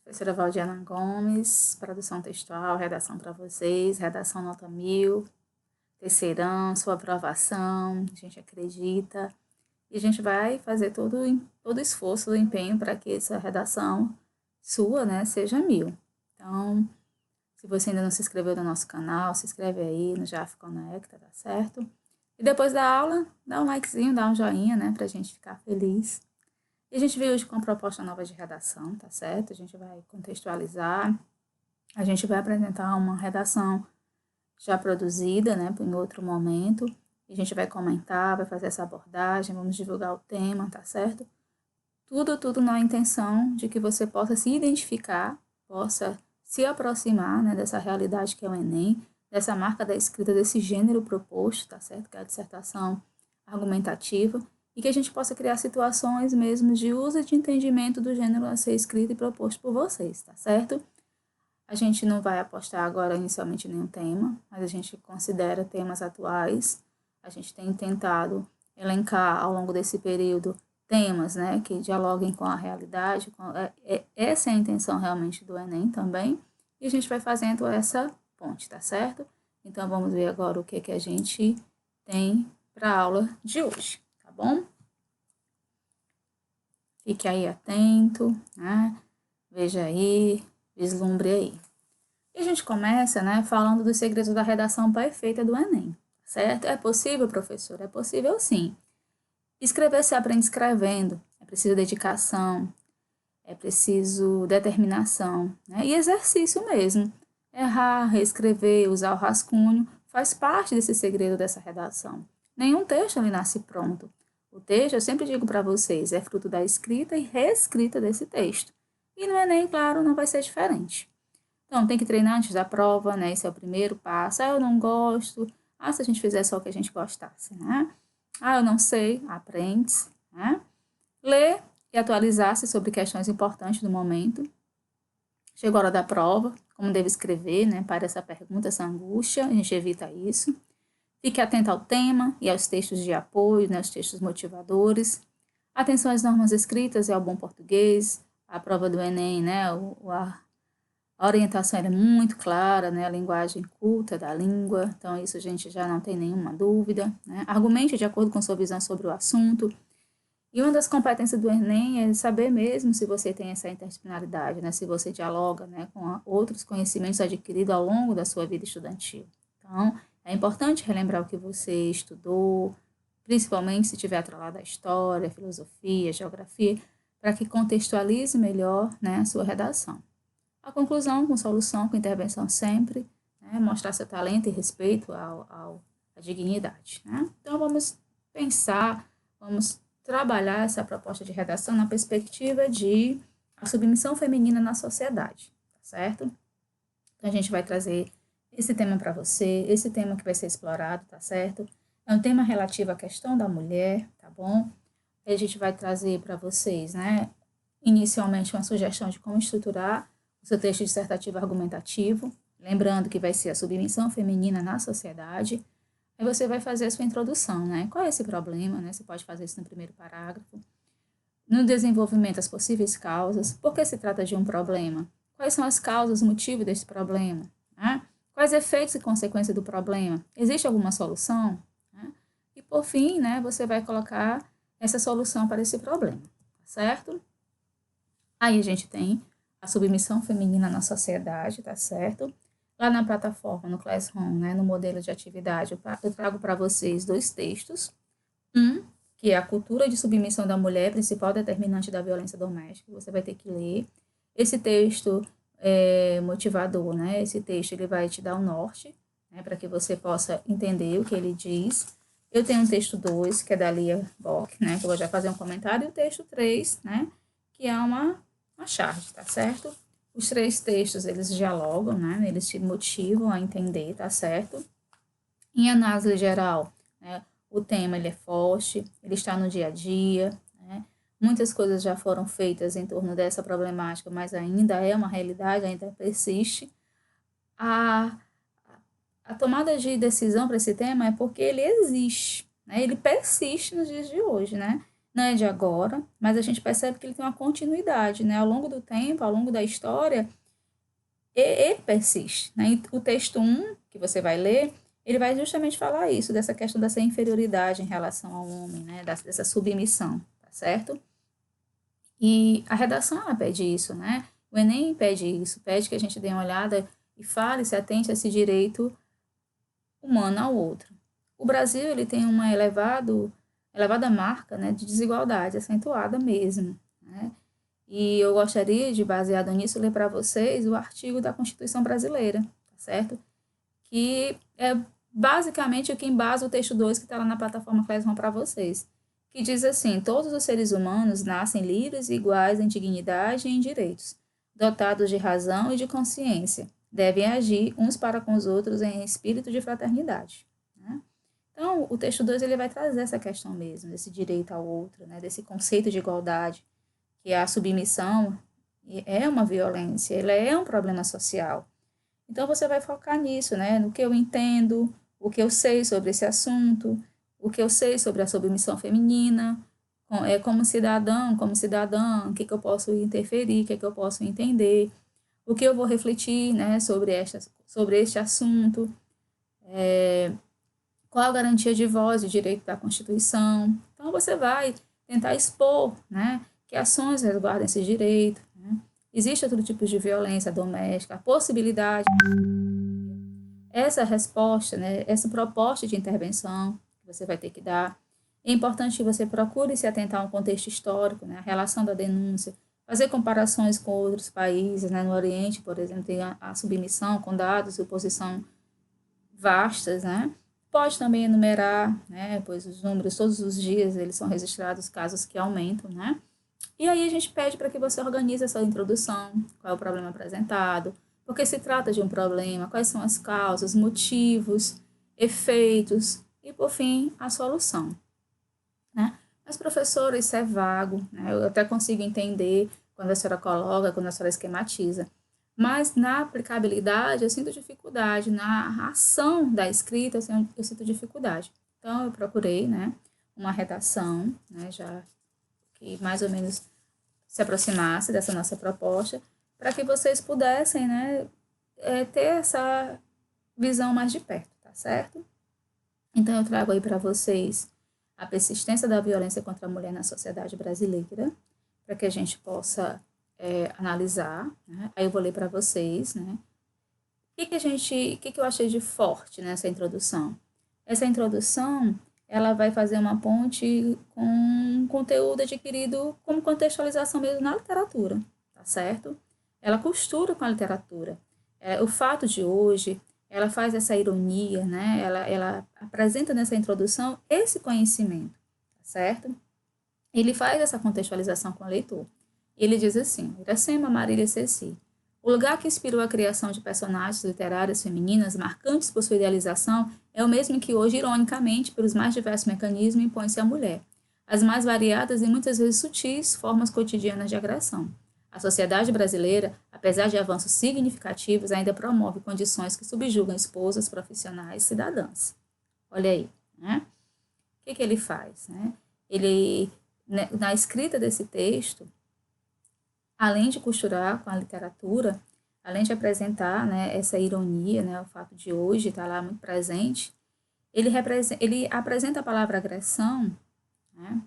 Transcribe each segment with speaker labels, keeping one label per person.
Speaker 1: Professora Valdiana Gomes, produção textual, redação para vocês, redação nota 1000, terceirão, sua aprovação, a gente acredita. E a gente vai fazer todo esforço, todo empenho para que essa redação sua, né, seja 1000. Então, se você ainda não se inscreveu no nosso canal, se inscreve aí no JAF Conecta, tá certo? E depois da aula, dá um likezinho, dá um joinha, né, pra gente ficar feliz. E a gente veio hoje com uma proposta nova de redação, tá certo? A gente vai contextualizar, a gente vai apresentar uma redação já produzida, né, em outro momento. E a gente vai comentar, vai fazer essa abordagem, vamos divulgar o tema, tá certo? Tudo na intenção de que você possa se identificar, possa se aproximar, né, dessa realidade que é o Enem, dessa marca da escrita, desse gênero proposto, tá certo? Que é a dissertação argumentativa, e que a gente possa criar situações mesmo de uso e de entendimento do gênero a ser escrito e proposto por vocês, tá certo? A gente não vai apostar agora inicialmente em nenhum tema, mas a gente considera temas atuais. A gente tem tentado elencar ao longo desse período temas, né, que dialoguem com a realidade. Essa é a intenção realmente do Enem também. E a gente vai fazendo essa ponte, tá certo? Então vamos ver agora o que a gente tem para a aula de hoje, tá bom? Fique aí atento, né? Veja aí, vislumbre aí. E a gente começa, né, falando dos segredos da redação perfeita do Enem, certo? É possível, professor? É possível sim. Escrever se aprende escrevendo, é preciso dedicação, é preciso determinação, né? E exercício mesmo. Errar, reescrever, usar o rascunho, faz parte desse segredo dessa redação. Nenhum texto ali nasce pronto. O texto, eu sempre digo para vocês, é fruto da escrita e reescrita desse texto. E no Enem, claro, não vai ser diferente. Então, tem que treinar antes da prova, né? Esse é o primeiro passo. Ah, eu não gosto. Ah, se a gente fizer só o que a gente gostasse, né? Ah, eu não sei. Aprende, né? Ler e atualizar-se sobre questões importantes do momento. Chegou a hora da prova, como deve escrever, né? Para essa pergunta, essa angústia, a gente evita isso. Fique atento ao tema e aos textos de apoio, né? Os textos motivadores. Atenção às normas escritas e ao bom português. A prova do Enem, né? A orientação é muito clara, né? A linguagem culta da língua, então isso a gente já não tem nenhuma dúvida, né? Argumente de acordo com sua visão sobre o assunto. E uma das competências do Enem é saber mesmo se você tem essa interdisciplinaridade, né? Se você dialoga, né, com outros conhecimentos adquiridos ao longo da sua vida estudantil. Então, é importante relembrar o que você estudou, principalmente se tiver atrelado à história, filosofia, geografia, para que contextualize melhor, né, a sua redação. A conclusão, com solução, com intervenção sempre, né? Mostrar seu talento e respeito à dignidade. Né? Então, vamos pensar, vamos trabalhar essa proposta de redação na perspectiva de a submissão feminina na sociedade, tá certo? Então, a gente vai trazer esse tema para você, esse tema que vai ser explorado, tá certo? É um tema relativo à questão da mulher, tá bom? E a gente vai trazer para vocês, né, inicialmente uma sugestão de como estruturar o seu texto dissertativo argumentativo, lembrando que vai ser a submissão feminina na sociedade. Aí você vai fazer a sua introdução, né? Qual é esse problema, né? Você pode fazer isso no primeiro parágrafo. No desenvolvimento, as possíveis causas. Por que se trata de um problema? Quais são as causas, o motivo desse problema? Né? Quais efeitos e consequências do problema? Existe alguma solução? Né? E, por fim, né, você vai colocar essa solução para esse problema, certo? Aí a gente tem a submissão feminina na sociedade, tá certo? Lá na plataforma, no Classroom, né, no modelo de atividade, eu trago para vocês 2 textos. Um, que é a cultura de submissão da mulher, principal determinante da violência doméstica. Você vai ter que ler. Esse texto é motivador, né? Esse texto ele vai te dar um norte, né, para que você possa entender o que ele diz. Eu tenho um texto 2, que é da Lia Bock, né, que eu vou já fazer um comentário, e o texto 3, né, que é uma charge, tá certo? Os 3 textos, eles dialogam, né, eles te motivam a entender, tá certo? Em análise geral, né, o tema ele é forte, ele está no dia a dia, né? Muitas coisas já foram feitas em torno dessa problemática, mas ainda é uma realidade, ainda persiste. A, a tomada de decisão para esse tema é porque ele existe, né? Ele persiste nos dias de hoje, né? não é de agora, mas a gente percebe que ele tem uma continuidade, né? Ao longo do tempo, ao longo da história, ele persiste, né? E o texto 1, que você vai ler, ele vai justamente falar isso, dessa questão dessa inferioridade em relação ao homem, né? Dessa submissão, tá certo? E a redação, ela pede isso, né? O Enem pede isso, pede que a gente dê uma olhada e fale, se atente a esse direito humano ao outro. O Brasil, ele tem uma elevada marca, né, de desigualdade, acentuada mesmo, né? E eu gostaria de, baseado nisso, ler para vocês o artigo da Constituição Brasileira, tá certo? Que é basicamente o que embasa o texto 2 que está lá na plataforma Classroom para vocês, que diz assim: todos os seres humanos nascem livres e iguais em dignidade e em direitos, dotados de razão e de consciência, devem agir uns para com os outros em espírito de fraternidade. Né? Então, o texto 2 ele vai trazer essa questão mesmo, desse direito ao outro, né? Desse conceito de igualdade, que a submissão é uma violência, ela é um problema social. Então, você vai focar nisso, né? No que eu entendo, o que eu sei sobre esse assunto, o que eu sei sobre a submissão feminina, como cidadão, como cidadã, o que eu posso interferir, o que eu posso entender, o que eu vou refletir, né, sobre este assunto, qual a garantia de voz e direito da Constituição. Então, você vai tentar expor, né, que ações resguardam esse direito, né? Existe outro tipo de violência doméstica, a possibilidade, essa resposta, né, essa proposta de intervenção que você vai ter que dar. É importante que você procure se atentar a um contexto histórico, né, a relação da denúncia, fazer comparações com outros países, né, no Oriente, por exemplo, tem a submissão com dados de oposição vastas, né? Pode também enumerar, né, pois os números todos os dias eles são registrados casos que aumentam, né? E aí a gente pede para que você organize essa introdução, qual é o problema apresentado, por que se trata de um problema, quais são as causas, motivos, efeitos e, por fim, a solução. Né? Mas, professora, isso é vago, né? Eu até consigo entender quando a senhora coloca, quando a senhora esquematiza, mas na aplicabilidade eu sinto dificuldade, na ação da escrita eu sinto dificuldade. Então, eu procurei, né, uma redação, né, já que mais ou menos se aproximasse dessa nossa proposta, para que vocês pudessem, né, ter essa visão mais de perto, tá certo? Então, eu trago aí para vocês a persistência da violência contra a mulher na sociedade brasileira, para que a gente possa analisar, né? Aí eu vou ler para vocês, né? O que eu achei de forte nessa introdução? Essa introdução, ela vai fazer uma ponte com conteúdo adquirido como contextualização mesmo na literatura, tá certo? Ela costura com a literatura. O fato de hoje, ela faz essa ironia, né? Ela apresenta nessa introdução esse conhecimento, tá certo? Ele faz essa contextualização com o leitor. Ele diz assim: Iracema Marília Ceci. O lugar que inspirou a criação de personagens literárias femininas marcantes por sua idealização é o mesmo que hoje, ironicamente, pelos mais diversos mecanismos, impõe-se à mulher. As mais variadas e muitas vezes sutis formas cotidianas de agressão. A sociedade brasileira, apesar de avanços significativos, ainda promove condições que subjugam esposas, profissionais e cidadãs. Olha aí, né? O que ele faz, né? Ele, na escrita desse texto, além de costurar com a literatura, além de apresentar, né, essa ironia, né, o fato de hoje estar lá muito presente, ele apresenta a palavra agressão, né,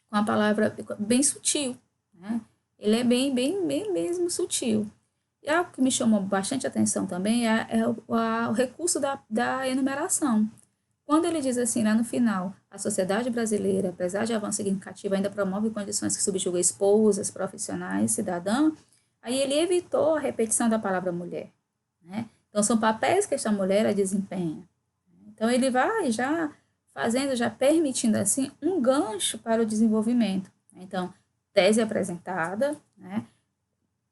Speaker 1: com a palavra bem sutil, né? Ele é bem mesmo sutil. E algo que me chamou bastante atenção também é o recurso da enumeração. Quando ele diz assim, lá no final, a sociedade brasileira, apesar de avanço significativo, ainda promove condições que subjugam esposas, profissionais, cidadãos, aí ele evitou a repetição da palavra mulher, né? Então, são papéis que esta mulher desempenha. Então, ele vai já fazendo, já permitindo, assim, um gancho para o desenvolvimento. Então, tese apresentada, né?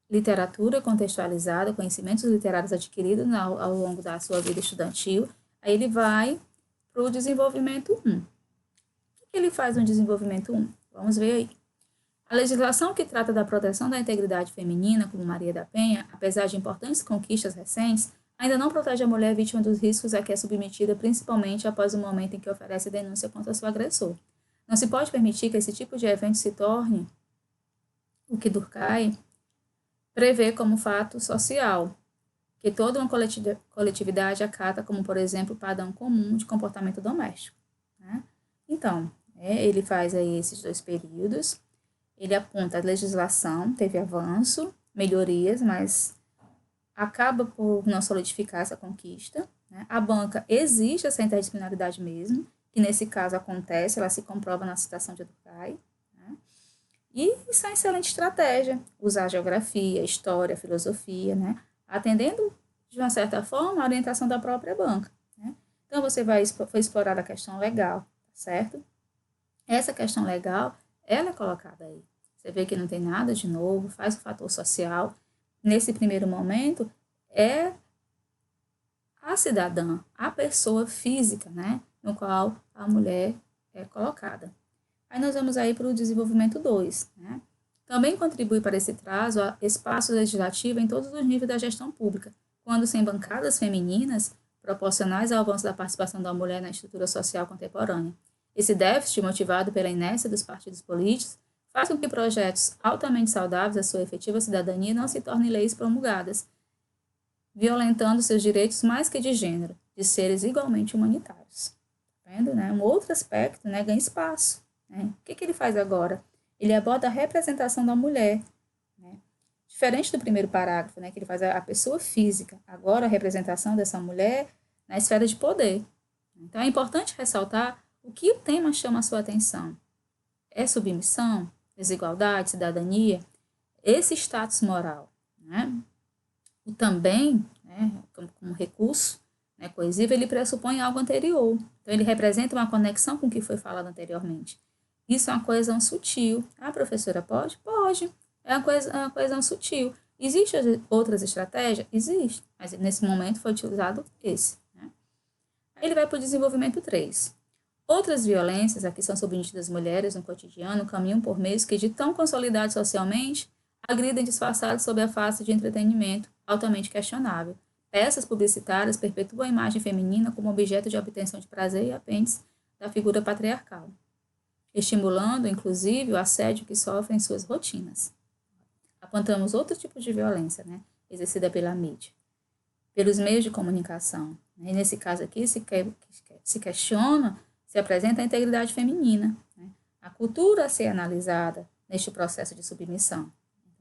Speaker 1: Literatura contextualizada, conhecimentos literários adquiridos ao longo da sua vida estudantil, aí ele vai para o desenvolvimento 1. O que ele faz no desenvolvimento 1? Vamos ver aí. A legislação que trata da proteção da integridade feminina, como Maria da Penha, apesar de importantes conquistas recentes, ainda não protege a mulher vítima dos riscos a que é submetida, principalmente após o momento em que oferece denúncia contra seu agressor. Não se pode permitir que esse tipo de evento se torne o que Durkheim prevê como fato social, que toda uma coletividade acata como, por exemplo, padrão comum de comportamento doméstico. Né? Então, ele faz aí esses dois períodos, ele aponta a legislação, teve avanço, melhorias, mas acaba por não solidificar essa conquista. Né? A banca exige essa interdisciplinaridade mesmo, que nesse caso acontece, ela se comprova na citação de Durkheim. Né? E isso é uma excelente estratégia, usar geografia, história, filosofia, né? Atendendo, de uma certa forma, a orientação da própria banca. Né? Então, você foi explorar a questão legal, certo? Essa questão legal, ela é colocada aí. Você vê que não tem nada de novo, faz o fator social. Nesse primeiro momento, é a cidadã, a pessoa física, né? No qual a mulher é colocada. Aí nós vamos aí para o desenvolvimento 2, né? Também contribui para esse trazo a espaço legislativo em todos os níveis da gestão pública, quando sem bancadas femininas proporcionais ao avanço da participação da mulher na estrutura social contemporânea. Esse déficit, motivado pela inércia dos partidos políticos, faz com que projetos altamente saudáveis à sua efetiva cidadania não se tornem leis promulgadas, violentando seus direitos mais que de gênero, de seres igualmente humanitários. Tá vendo, né? Um outro aspecto, né, ganha espaço. Né? O que ele faz agora? Ele aborda a representação da mulher. Né? Diferente do primeiro parágrafo, né, que ele faz a pessoa física, agora a representação dessa mulher na esfera de poder. Então é importante ressaltar o que o tema chama a sua atenção. É submissão, desigualdade, cidadania, esse status moral. Né? O também, né, como recurso, né, coesivo, ele pressupõe algo anterior. Então, ele representa uma conexão com o que foi falado anteriormente. Isso é uma coesão sutil. Ah, professora, pode? Pode. É uma coesão sutil. Existem outras estratégias? Existe. Mas nesse momento foi utilizado esse. Né? Aí ele vai para o desenvolvimento 3. Outras violências a que são submetidas mulheres no cotidiano caminham por meios que, de tão consolidados socialmente, agridem disfarçados sob a face de entretenimento altamente questionável. Peças publicitárias perpetuam a imagem feminina como objeto de obtenção de prazer e apêndice da figura patriarcal, estimulando, inclusive, o assédio que sofrem em suas rotinas. Apontamos outro tipo de violência, né, exercida pela mídia, pelos meios de comunicação. E nesse caso aqui, se questiona, se apresenta a integridade feminina, né, a cultura a ser analisada neste processo de submissão.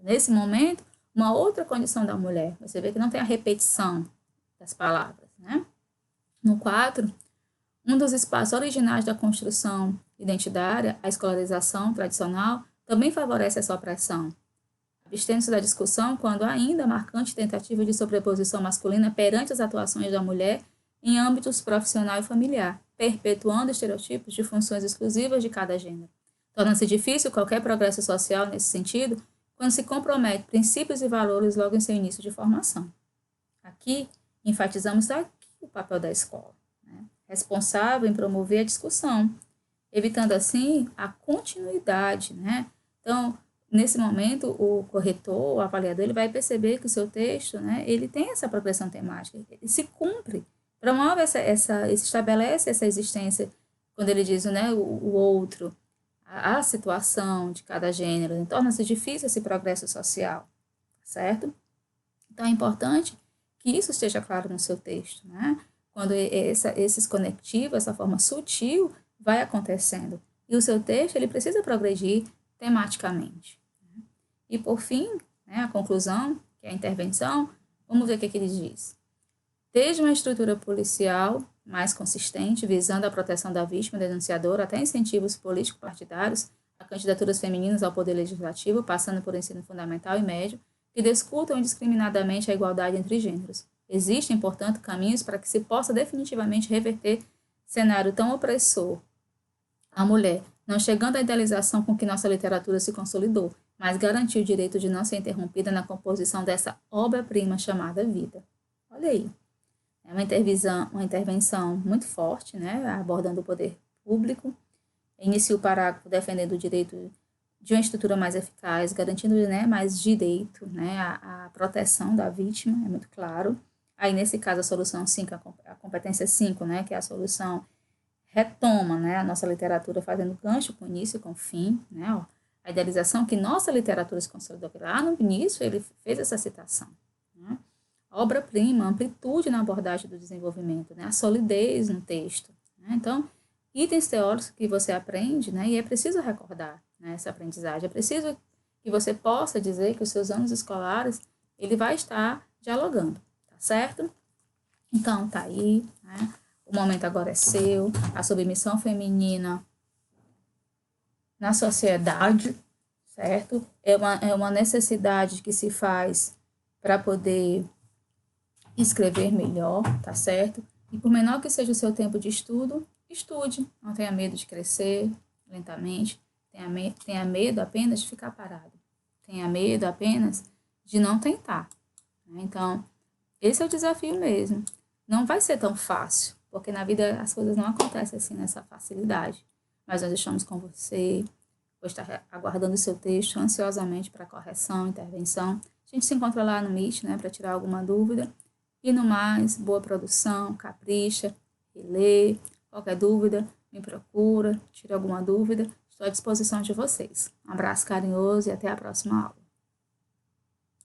Speaker 1: Nesse momento, uma outra condição da mulher, você vê que não tem a repetição das palavras. Né? No 4, um dos espaços originais da construção identitária, a escolarização tradicional, também favorece essa opressão. Abstendo-se da discussão quando há ainda marcante tentativa de sobreposição masculina perante as atuações da mulher em âmbitos profissional e familiar, perpetuando estereotipos de funções exclusivas de cada gênero. Torna-se difícil qualquer progresso social nesse sentido quando se compromete princípios e valores logo em seu início de formação. Aqui, enfatizamos o papel da escola, né? Responsável em promover a discussão, evitando assim a continuidade. Né? Então, nesse momento, o corretor, o avaliador, ele vai perceber que o seu texto, né, ele tem essa progressão temática, ele se cumpre, promove estabelece essa existência, quando ele diz, né, o outro, a situação de cada gênero, então, torna-se difícil esse progresso social, certo? Então, é importante que isso esteja claro no seu texto, né? Quando esses conectivos, essa forma sutil, vai acontecendo. E o seu texto, ele precisa progredir tematicamente. E, por fim, né, a conclusão, que é a intervenção, vamos ver o que ele diz. Desde uma estrutura policial mais consistente, visando a proteção da vítima e denunciadora, até incentivos político-partidários a candidaturas femininas ao poder legislativo, passando por ensino fundamental e médio, que discutam indiscriminadamente a igualdade entre gêneros. Existem, portanto, caminhos para que se possa definitivamente reverter cenário tão opressor à mulher, não chegando à idealização com que nossa literatura se consolidou, mas garantiu o direito de não ser interrompida na composição dessa obra-prima chamada vida. Olha aí. É uma intervenção muito forte, né, abordando o poder público. Inicia o parágrafo defendendo o direito de uma estrutura mais eficaz, garantindo, né, mais direito, né, a proteção da vítima, é muito claro. Aí, nesse caso, a solução 5, a competência 5, né, que é a solução retoma, né, a nossa literatura fazendo gancho com início e com fim, né, ó, a idealização que nossa literatura se consolidou lá no início, ele fez essa citação, né, obra-prima, amplitude na abordagem do desenvolvimento, né, a solidez no texto, né, então, itens teóricos que você aprende, né, e é preciso recordar, né, essa aprendizagem, é preciso que você possa dizer que os seus anos escolares, ele vai estar dialogando, tá certo? Então, tá aí, né? O momento agora é seu, a submissão feminina na sociedade, certo? É uma necessidade que se faz para poder escrever melhor, tá certo? E por menor que seja o seu tempo de estudo, estude, não tenha medo de crescer lentamente, tenha medo apenas de ficar parado, tenha medo apenas de não tentar, né? Então, esse é o desafio mesmo. Não vai ser tão fácil, porque na vida as coisas não acontecem assim nessa facilidade. Mas nós estamos com você, vou estar aguardando o seu texto ansiosamente para correção, intervenção. A gente se encontra lá no Meet, né, para tirar alguma dúvida. E no mais, boa produção, capricha, relê. Qualquer dúvida, me procura, tira alguma dúvida. Estou à disposição de vocês. Um abraço carinhoso e até a próxima aula.